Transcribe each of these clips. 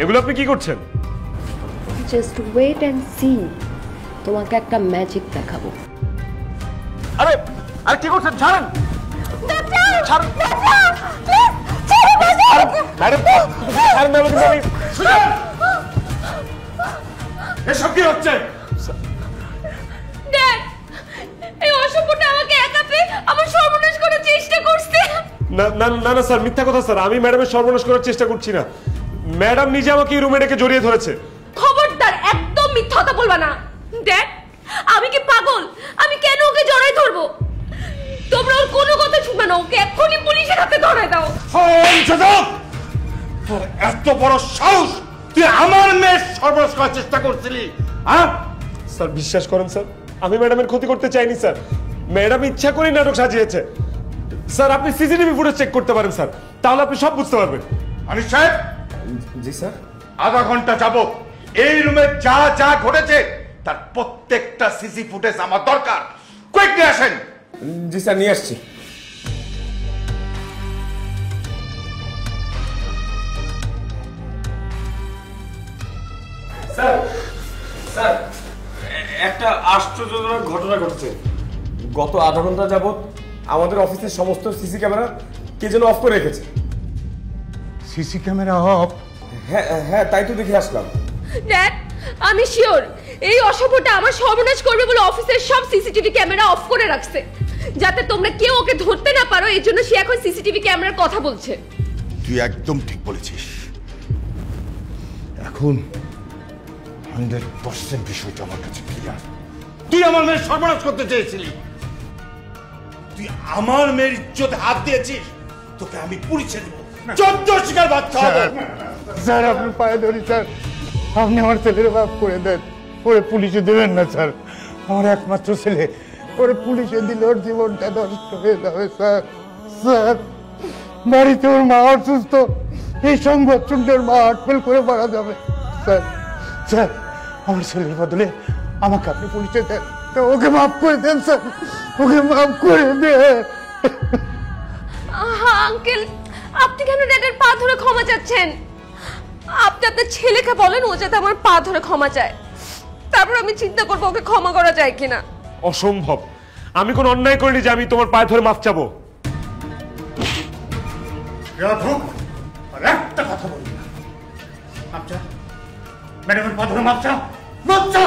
এগুলো আপনি কি করছেন? জাস্ট ওয়েট এন্ড সি, তোমাকে একটা ম্যাজিক দেখাবো। আরে আরে কি করছেন? ছাড়েন, ছাড়েন ম্যাডাম, ছাড়েন ম্যাডাম। এসব কি হচ্ছে? এই অসভ্যটা আমাকে একা পেয়ে আমার সর্বনাশ করার চেষ্টা করছে। না না না না স্যার, মিথ্যা কথা স্যার। আমি ম্যাডামের সর্বনাশ করার চেষ্টা করছি না। ম্যাডাম নিজে আমাকে এই রুমে ডেকে জড়িয়ে ধরেছে। খবরদার, একদম মিথ্যা কথা বলবা না। ড্যাড, আমি কি পাগল? আমি কেন ওকে জড়াই ধরবো? তোমরা ওর কোনো কথা শুনবে না। ওকে এক্ষুনি পুলিশের হাতে ধরাই দাও। তোর এত বড় সাহস, তুই আমার মেয়ের সর্বনাশ করার চেষ্টা করছিলি? হ্যাঁ স্যার বিশ্বাস করেন স্যার, আমি ম্যাডামের ক্ষতি করতে চাইনি স্যার। ম্যাডাম ইচ্ছা করে নাটক সাজিয়েছে স্যার। আপনি সিসিটিভি ফুটেজ চেক করতে পারেন স্যার, তাহলে আপনি সব বুঝতে পারবেন। আনিস সাহেব। জি স্যার। আধা ঘন্টা যাবত এই রুমে যা যা ঘটেছে তার প্রত্যেকটা সিসি ফুটেজ আমার দরকার। কুইক নিয়ে আসেন। জি স্যার, নিয়ে আসছি। স্যার স্যার, একটা আশ্চর্যজনক ঘটনা ঘটেছে। গত আধা ঘন্টা যাবত আমাদের অফিসের সমস্ত সিসি ক্যামেরা কে যেন অফ করে রেখেছে। CC camera off? হ্যাঁ হ্যাঁ, তাই তো দেখে আসলাম। ড্যাড, আমি শিওর এই অসভ্যটা আমার সর্বনাশ করবে বলে অফিসের সব সিসিটিভি ক্যামেরা অফ করে রাখছে, যাতে তোমরা কেউ ওকে ধরতে না পারো। এই জন্য সে এখন সিসিটিভি ক্যামেরার কথা বলছে। তুই একদম ঠিক বলেছিস। এখন 100% বিষয়টা আমার কাছে ক্লিয়ার। তুই আমার মেয়ের সর্বনাশ করতে চেয়েছিলি, তুই আমার মেয়ের ইজ্জতে হাত দিয়েছিস। তোকে আমি পুলিশে দেব, 14 শিকার বাচ্চা হবে। স্যার আপনি পায়ে ধরি স্যার, আপনি আমার ছেলের বাপ করে দেন। ওরে পুলিশে দেবেন না স্যার, আমার একমাত্র ছেলে। ওরে পুলিশে দিলে ওর জীবনটা নষ্ট হয়ে যাবে স্যার। স্যার বাড়িতে ওর মা অসুস্থ, এই সংবাদ শুনলে ওর মা হার্টফেল করে মারা যাবে। স্যার স্যার, আমার ছেলের বদলে আমাকে আপনি পুলিশে দেন, ওকে মাফ করে দেন স্যার, ওকে মাফ করে দেন। আঙ্কেল, আপনি কেন ড্যাডের পা ধরে ক্ষমা চাচ্ছেন? আপনি আপনার ছেলেকে বলেন ও যাতে আমার পা ধরে ক্ষমা চায়, তারপর আমি চিন্তা করবো ওকে ক্ষমা করা যায় কিনা। অসম্ভব, আমি কোনো অন্যায় করিনি যে আমি তোমার পায়ে ধরে মাফ চাবো। আর একটা কথা বলবি না। মাপ চা, ম্যাডামের পা ধরে মাপ চা, মাপ চা,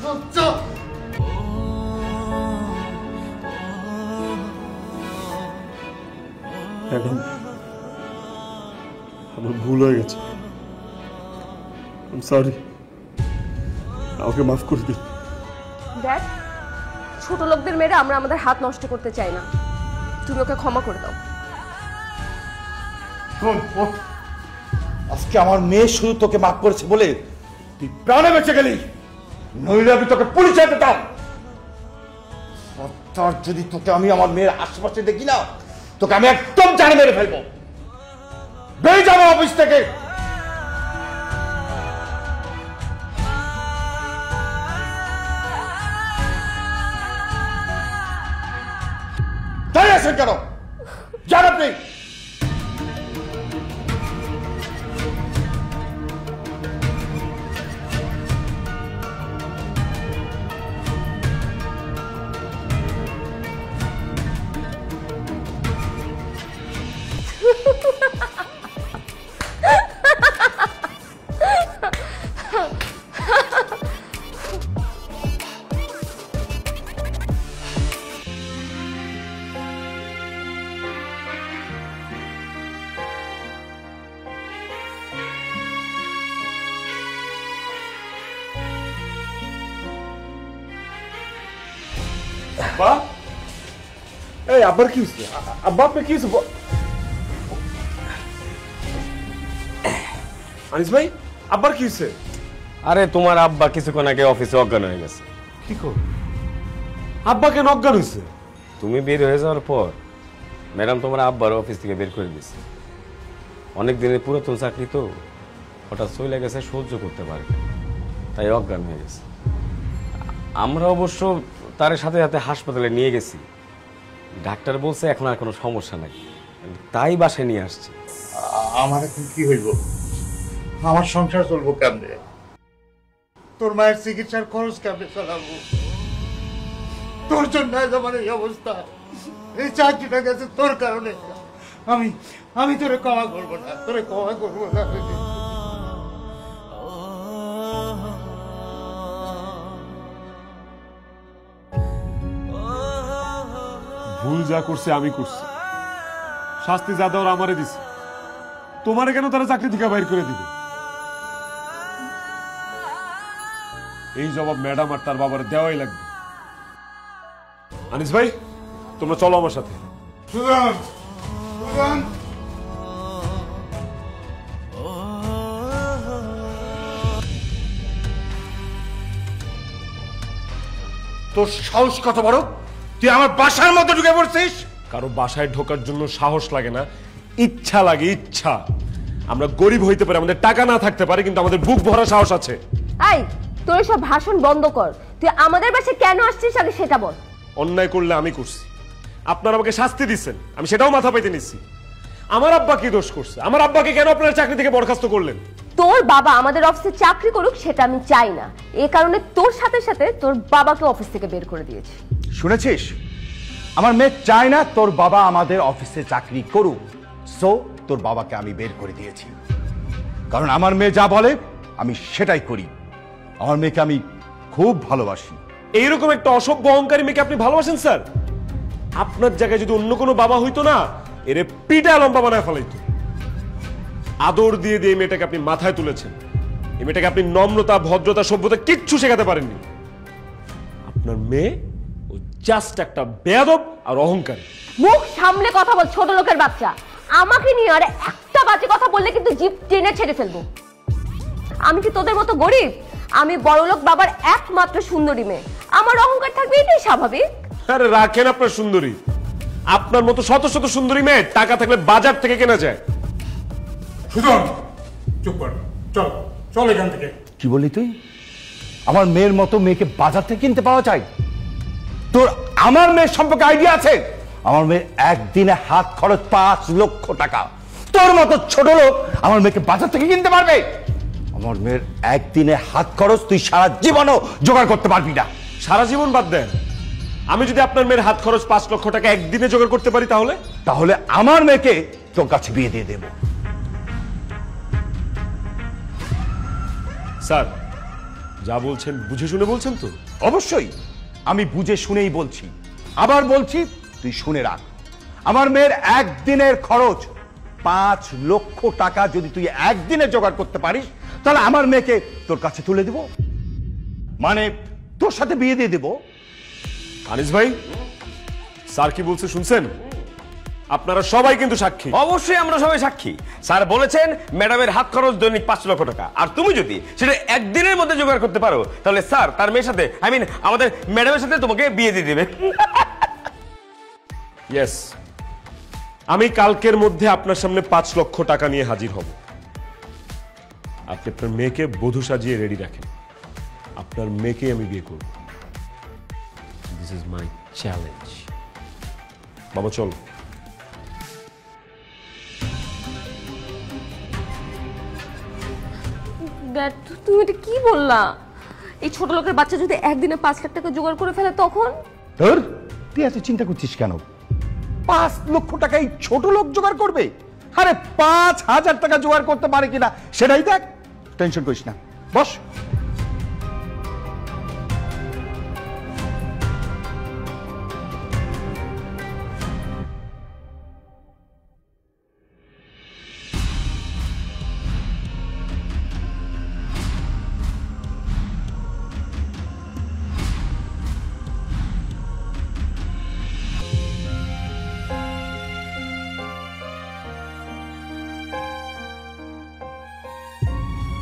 মাপ চা। ম্যাডাম, আমার ভুল হয়ে গেছে, সরি, আমাকে মাফ করে দিন। ড্যাড, ছোট লোকদের মেরে আমরা আমাদের হাত নষ্ট করতে চাই না। তুমি ওকে ক্ষমা করে দাও। আজকে আমার মেয়ে শুধু তোকে মাফ করেছে বলে তুই প্রাণে বেঁচে গেলি, নইলে আমি তোকে পুলিশে দিতাম। তার যদি তোকে আমি আমার মেয়ের আশেপাশে দেখি না, তোকে আমি একদম জানে মেরে ফেলবো। বেরিয়ে যাবো অফিস থেকে। তাই আছেন কেন? যান আপনি। আব্বা, এই আব্বার কি হয়েছে? আব্বা আপনার কি হয়েছে? আনিস ভাই, আব্বার কি হয়েছে? আরে তোমার আব্বা কিছুক্ষণ আগে অফিসে অজ্ঞান হয়ে গেছে। কি কর? আব্বা কেন অজ্ঞান হয়েছে? তুমি বের হয়ে যাওয়ার পর ম্যাডাম তোমার আব্বার অফিস থেকে বের করে দিচ্ছে। অনেক দিনের পুরাতন চাকরি তো, হঠাৎ চলে গেছে, সহ্য করতে পারে না, তাই অজ্ঞান হয়ে গেছে। আমরা অবশ্য তার সাথে সাথে হাসপাতালে নিয়ে গেছি। ডাক্তার বলছে এখন আর কোনো সমস্যা নাই, তাই বাসায় নিয়ে আসছি। আমার এখন কি হইব? আমার সংসার চলবো কেমনে? তোর মায়ের চিকিৎসার খরচ কেমনে চালাবো? তোর জন্য আজ আমার এই অবস্থা। এই চাকরিটা গেছে তোর কারণে। আমি তোরে ক্ষমা করবো না, তোরে ক্ষমা করবো না। ভুল যা করছে আমি করছি, শাস্তি যা দেওয়ার আমারে দিছে। তোমারে কেন তারা চাকরি থেকে বাইর করে দিবে? এই জবাব ম্যাডাম আর তার বাবার দেওয়াই লাগবে। আনিস ভাই, তোমরা চলো আমার সাথে। সুজন, সুজন, তোর সাহস কত বড়? তুই আমার বাসার মধ্যে ঢুকে পড়ছিস? কারো বাসায় ঢোকার জন্য সাহস লাগে না, ইচ্ছা লাগে, ইচ্ছা। আমরা গরিব হইতে পারি, আমাদের টাকা না থাকতে পারে, কিন্তু আমাদের বুক ভরা সাহস আছে। এই তোর সব ভাষণ বন্ধ কর। তুই আমাদের বাসায় কেন আসছিস আগে সেটা বল। অন্যায় করলে আমি করছি, আপনারা আমাকে শাস্তি দিচ্ছেন, আমি সেটাও মাথা পাইতে নিচ্ছি। আমার আব্বা কি দোষ করছে? আমার আব্বাকে কেন আপনারা চাকরি থেকে বরখাস্ত করলেন? তোর বাবা আমাদের অফিসে চাকরি করুক সেটা আমি চাই না, এই কারণে তোর সাথে সাথে তোর বাবাকে অফিস থেকে বের করে দিয়েছি। শুনেছিস? আমার মেয়ে চায় না তোর বাবা আমাদের অফিসে চাকরি করুক, সো তোর বাবাকে আমি বের করে দিয়েছি। কারণ আমার মেয়ে যা বলে আমি সেটাই করি। আমার মেয়েকে আমি খুব ভালোবাসি। এইরকম একটা অসভ্য অহংকারী মেয়েকে আপনি ভালোবাসেন স্যার? আপনার জায়গায় যদি অন্য কোনো বাবা হইতো না, এরে পিটা লম্বা বানায় ফেলাইতো। আদর দিয়ে দিয়ে মেয়েটাকে আপনি মাথায় তুলেছেন। এই মেয়েটাকে আপনি নম্রতা, ভদ্রতা, সভ্যতা কিচ্ছু শেখাতে পারেননি। আপনার মেয়ে ও জাস্ট একটা বেয়াদব আর অহংকারী। মুখ সামলে কথা বল ছোট লোকের বাচ্চা। আমাকে নিয়ে আর একটা বাজে কথা বললে কিন্তু জিভ টেনে ছেড়ে ফেলবো। আমি কি তোদের মতো গরিব? আমি বড়লোক বাবার একমাত্র সুন্দরী মেয়ে, আমার অহংকার থাকবে, এটাই স্বাভাবিক। আরে রাখেন আপনার সুন্দরী। আপনার মতো শত শত সুন্দরী মেয়ে টাকা থাকলে বাজার থেকে কেনা যায়। সুজন, চুপ কর, চল চল এখান থেকে। কি বলি তুই? আমার মেয়ের মতো মেয়েকে বাজার থেকে কিনতে পাওয়া যায়? তোর আমার মেয়ের সম্পর্কে আইডিয়া আছে? আমার মেয়ের একদিনে হাত খরচ 5 লক্ষ টাকা। তোর মতো ছোট লোক আমার মেয়েকে বাজার থেকে কিনতে পারবে? আমার মেয়ের একদিনে হাত খরচ তুই সারা জীবনও জোগাড় করতে পারবি না। সারা জীবন বাদ দেন, আমি যদি আপনার মেয়ের হাত খরচ 5 লক্ষ টাকা একদিনে জোগাড় করতে পারি তাহলে আমার মেয়েকে তোর কাছে বিয়ে দিয়ে দেব। স্যার, যা বলছেন বুঝে শুনে বলছেন তো? অবশ্যই আমি বুঝে শুনেই বলছি। আবার বলছি, তুই শুনে রাখ। আমার মেয়ের একদিনের খরচ 5 লক্ষ টাকা যদি তুই একদিনে জোগাড় করতে পারিস, তাহলে আমার মেয়েকে তোর কাছে তুলে দেব, মানে তোর সাথে বিয়ে দিয়ে দেব। আনিস ভাই, স্যার কি বলছে শুনছেন? আপনারা সবাই কিন্তু সাক্ষী। অবশ্যই আমরা সবাই সাক্ষী। স্যার বলেছেন ম্যাডামের হাত খরচ দৈনিক 5 লক্ষ টাকা, আর তুমি যদি সেটা একদিনের মধ্যে জোগাড় করতে পারো, তাহলে স্যার তার মেয়ের সাথে, আমাদের ম্যাডামের সাথে তোমাকে বিয়ে দিয়ে দেবে। ইয়েস, আমি কালকের মধ্যে আপনার সামনে 5 লক্ষ টাকা নিয়ে হাজির হব। আপনি আপনার মেয়েকে বধূ সাজিয়ে রেডি রাখেন। আপনার মেয়েকে আমি বিয়ে করব। This is my challenge. বাবা চল। তুমি এটা কি বললা? এই ছোট লোকের বাচ্চা যদি একদিনে 5 লাখ টাকা জোগাড় করে ফেলে তখন? তোর তুই এত চিন্তা করছিস কেন? 5 লক্ষ টাকা এই ছোট লোক জোগাড় করবে? আরে 5,000 টাকা জোগাড় করতে পারে কিনা সেটাই দেখ। টেনশন করিস না, বস।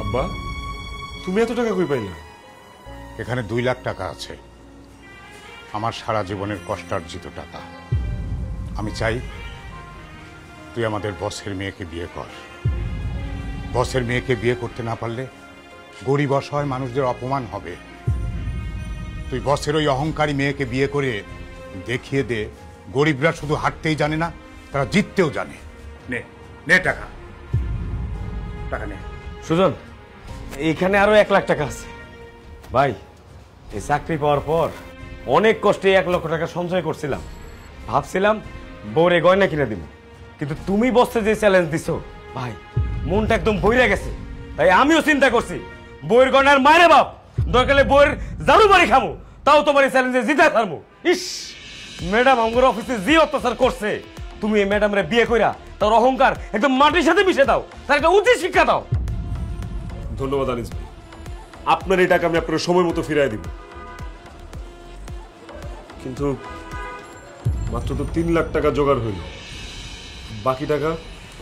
আব্বা, তুমি এত টাকা কই পাইলা? এখানে 2 লাখ টাকা আছে, আমার সারা জীবনের কষ্টার্জিত টাকা। আমি চাই তুই আমাদের বসের মেয়েকে বিয়ে কর। বসের মেয়েকে বিয়ে করতে না পারলে গরিব অসহায় মানুষদের অপমান হবে। তুই বসের ওই অহংকারী মেয়েকে বিয়ে করে দেখিয়ে দে, গরিবরা শুধু হাঁটতেই জানে না, তারা জিততেও জানে। নে নে টাকা, টাকা নে। সুজন, এইখানে আরো 1 লাখ টাকা আছে ভাই। এই চাকরি পাওয়ার পর অনেক কষ্টে 1 লক্ষ টাকা সঞ্চয় করছিলাম, ভাবছিলাম বউরে গয়না কিনে দিব, কিন্তু তুমি বসতে যে চ্যালেঞ্জ দিছো ভাই, মনটা একদম বইরে গেছে। তাই আমিও চিন্তা করছি বউয়ের গয়নার মায়ের বাপ দরকারে বউয়ের ঝাড়ু বাড়ি খামো, তাও তোমার এই চ্যালেঞ্জে জিতে পারবো। ইস, ম্যাডাম আমার অফিসে যে অত্যাচার করছে, তুমি এই ম্যাডামরে বিয়ে কইরা তার অহংকার একদম মাটির সাথে মিশে দাও, তার একটা উচিত শিক্ষা দাও। ধন্যবাদ আনিস ভাই, আপনার এই টাকা আমি আপনার সময় মতো ফিরিয়ে দিব, কিন্তু মাত্র তো 3 লাখ টাকা জোগাড় হইল, বাকি টাকা?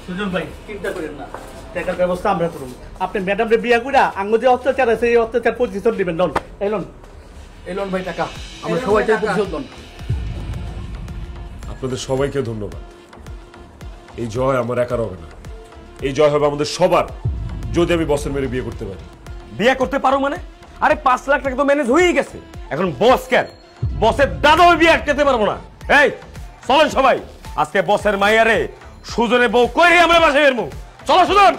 সুজন ভাই চিন্তা করেন না, টাকার ব্যবস্থা আমরা করুন। আপনি ম্যাডামরে বিয়া কইরা আঙ্গ যে অত্যাচার আছে এই অত্যাচার প্রতিশোধ নেবেন। লন এলন ভাই টাকা আমরা সবাইকে প্রতিশোধ লন। আপনাদের সবাইকে ধন্যবাদ। এই জয় আমার একার হবে না, এই জয় হবে আমাদের সবার, যদি আমি বসের মেরে বিয়ে করতে পারি। বিয়ে করতে পারো মানে? আরে 5 লাখ টাকা তো ম্যানেজ হয়েই গেছে, এখন বস কেন? বসের দাদা ওই বিয়ে আটকাতে পারবো না। এই চলেন সবাই, আজকে বসের মাইয়ারে সুজনের বউ কই আমরা বাসায় বেরমু। চলো সুজন।